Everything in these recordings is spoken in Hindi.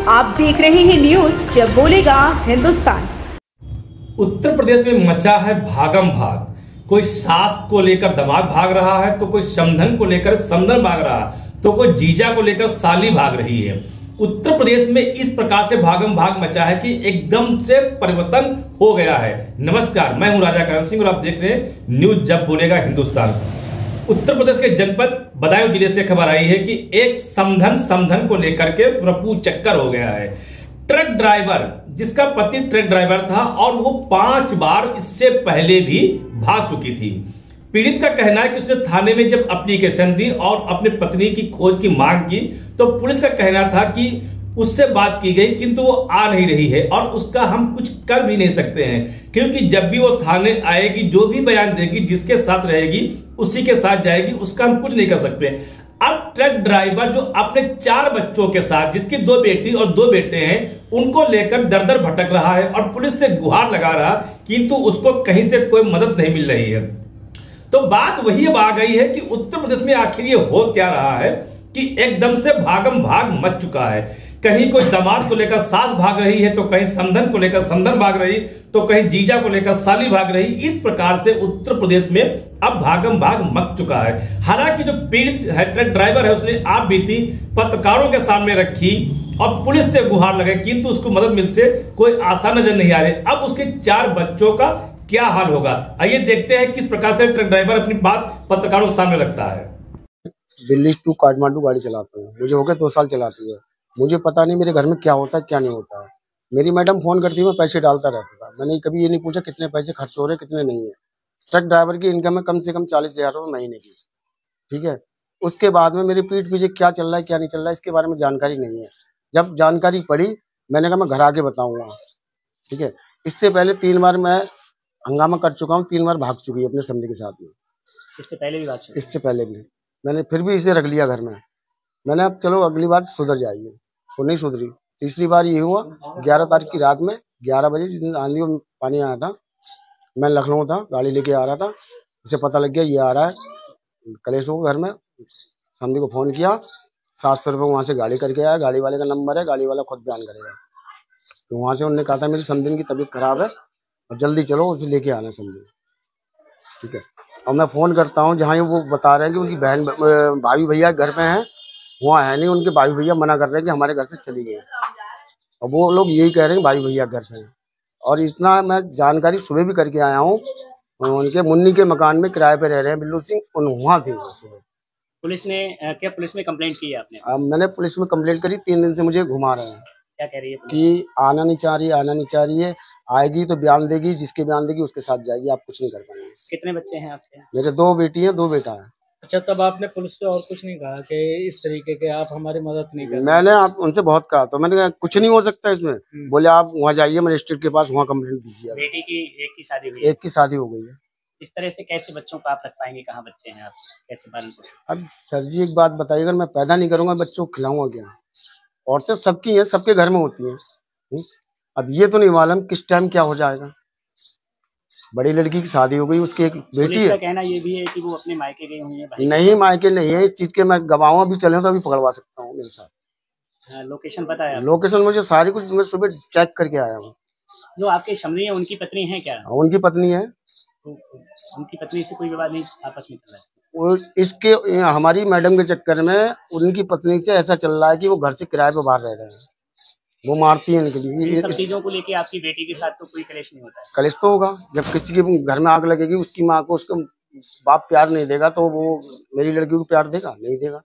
आप देख रहे हैं न्यूज जब बोलेगा हिंदुस्तान। उत्तर प्रदेश में मचा है भागम भाग। कोई सास को लेकर दामाद भाग रहा है, तो कोई समधन को लेकर समधन भाग रहा है, तो कोई जीजा को लेकर साली भाग रही है। उत्तर प्रदेश में इस प्रकार से भागम भाग मचा है कि एकदम से परिवर्तन हो गया है। नमस्कार, मैं हूं राजा करण सिंह और आप देख रहे हैं न्यूज जब बोलेगा हिंदुस्तान। उत्तर प्रदेश के जनपद बदायूं जिले से खबर आई है कि एक समधन को लेकर के रफू चक्कर हो गया है। ट्रक ड्राइवर, जिसका पति ट्रक ड्राइवर था और वो 5 बार इससे पहले भी भाग चुकी थी। पीड़ित का कहना है कि उसने थाने में जब एप्लीकेशन दी और अपने पत्नी की खोज की मांग की, तो पुलिस का कहना था कि उससे बात की गई किंतु वो आ नहीं रही है और उसका हम कुछ कर भी नहीं सकते हैं, क्योंकि जब भी वो थाने आएगी, जो भी बयान देगी, जिसके साथ रहेगी उसी के साथ जाएगी, उसका हम कुछ नहीं कर सकते। अब ट्रक ड्राइवर जो अपने 4 बच्चों के साथ, जिसकी 2 बेटी और 2 बेटे हैं, उनको लेकर दर दर भटक रहा है और पुलिस से गुहार लगा रहा, किंतु उसको कहीं से कोई मदद नहीं मिल रही है। तो बात वही अब आ गई है कि उत्तर प्रदेश में आखिर ये हो क्या रहा है कि एकदम से भागम भाग मच चुका है। कहीं कोई दामाद को लेकर सास भाग रही है, तो कहीं समधन को लेकर समधन भाग रही, तो कहीं जीजा को लेकर साली भाग रही। इस प्रकार से उत्तर प्रदेश में अब भागम भाग मच चुका है। हालांकि जो पीड़ित है ट्रक ड्राइवर है, उसने आप बीती पत्रकारों के सामने रखी और पुलिस से गुहार लगे, किंतु उसको मदद मिलने से कोई आशा नजर नहीं आ रही। अब उसके 4 बच्चों का क्या हाल होगा, आइए देखते हैं किस प्रकार से ट्रक ड्राइवर अपनी बात पत्रकारों के सामने रखता है। दिल्ली टू काठमांडू गाड़ी चलाता हूँ, मुझे हो गए 2 साल चलाती है। मुझे पता नहीं मेरे घर में क्या होता है क्या नहीं होता है। मेरी मैडम फोन करती है, मैं पैसे डालता रहता था। मैंने कभी ये नहीं पूछा कितने पैसे खर्च हो रहे कितने नहीं है। ट्रक ड्राइवर की इनकम है कम से कम 40,000 रुपये महीने की, ठीक है। उसके बाद में मेरी पीठ पीछे क्या चल रहा है क्या नहीं चल रहा है, इसके बारे में जानकारी नहीं है। जब जानकारी पड़ी, मैंने कहा मैं घर आके बताऊंगा, ठीक है। इससे पहले 3 बार मैं हंगामा कर चुका हूँ, 3 बार भाग चुकी है अपने समधी के साथ में। इससे पहले भी बात, इससे पहले भी मैंने फिर भी इसे रख लिया घर में। मैंने अब चलो अगली बार सुधर जाइए, तो नहीं सुधरी। तीसरी बार ये हुआ 11 तारीख की रात में 11 बजे, जिस दिन आंधी और पानी आया था, मैं लखनऊ था, गाड़ी लेके आ रहा था। इसे पता लग गया ये आ रहा है, कलेश हो घर में। समधी को फोन किया, 700 रुपये वहाँ से गाड़ी करके आया। गाड़ी वाले का नंबर है, गाड़ी वाला खुद बयान करेगा। तो वहाँ से उन्होंने कहा था मेरी समधी की तबीयत खराब है और जल्दी चलो उसे लेके आना समधी, ठीक है। और मैं फ़ोन करता हूँ जहाँ वो बता रहे हैं कि उनकी बहन भाभी भैया घर पे हैं, वहाँ है नहीं। उनके भाई भैया मना कर रहे हैं कि हमारे घर से चली गई, और वो लोग यही कह रहे हैं भाई भैया घर पे हैं। और इतना मैं जानकारी सुबह भी करके आया हूँ, उनके मुन्नी के मकान में किराए पे रह रहे हैं बिल्लू सिंह, वहाँ थे सुबह। पुलिस में कंप्लेंट की है आपने? मैंने पुलिस में कंप्लेंट करी, 3 दिन से मुझे घुमा रहे हैं। क्या कह रही है पुलिस? कि आना नहीं चाह रही है, आएगी तो बयान देगी, जिसके बयान देगी उसके साथ जाएगी, आप कुछ नहीं कर पाएंगे। कितने बच्चे हैं आपके? मेरे 2 बेटी है, 2 बेटा है। अच्छा, तब आपने पुलिस से और कुछ नहीं कहा कि इस तरीके के आप हमारी मदद नहीं कर? मैंने आप उनसे बहुत कहा, तो मैंने कहा कुछ नहीं हो सकता इसमें। बोले आप वहाँ जाइए मजिस्ट्रेट के पास, वहाँ कंप्लेंट दीजिए। बेटी की एक की शादी हुई? एक की शादी हो गई है। इस तरह से कैसे बच्चों को आप रख पाएंगे? कहाँ बच्चे हैं आप, कैसे पालन पोषण? अब सर जी एक बात बताइए, अगर मैं पैदा नहीं करूंगा बच्चों को खिलाऊंगा क्या? औरतें सबकी हैं, सबके घर में होती हैं। अब ये तो नहीं मालूम किस टाइम क्या हो जाएगा। बड़ी लड़की की शादी हो गई, उसकी एक बेटी है। कहना ये भी है कि वो अपने मायके गई हुई है। नहीं, मायके नहीं है, इस चीज के मैं गवाह भी चले तो अभी पकड़वा सकता हूँ मेरे साथ। लोकेशन पता है? लोकेशन मुझे सारी कुछ, मैं सुबह चेक करके आया हूँ। जो आपके समधी है उनकी पत्नी है क्या? उनकी पत्नी है। उनकी पत्नी से कोई विवाद नहीं आपस में चल रहा है? वो इसके हमारी मैडम के चक्कर में उनकी पत्नी से ऐसा चल रहा है कि वो घर से किराए पे बाहर रह रहे हैं, वो मारती है इनके लिए। सब चीजों को लेके आपकी बेटी के साथ तो कोई कलेश नहीं होता है? कलेश तो होगा, जब किसी के घर में आग लगेगी, उसकी माँ को उसका बाप प्यार नहीं देगा, तो वो मेरी लड़की को प्यार देगा? नहीं देगा।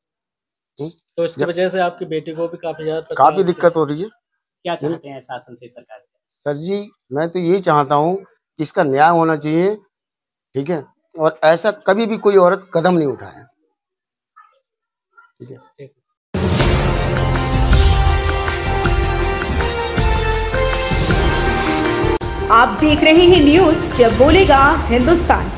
तो इसकी वजह से आपकी बेटी को भी काफी दिक्कत हो रही है। क्या चाहते हैं शासन से, सरकार से? सर जी मैं तो यही चाहता हूँ कि इसका न्याय होना चाहिए, ठीक है, और ऐसा कभी भी कोई औरत कदम नहीं उठाए, ठीक है। आप देख रहे हैं न्यूज जब बोलेगा हिंदुस्तान।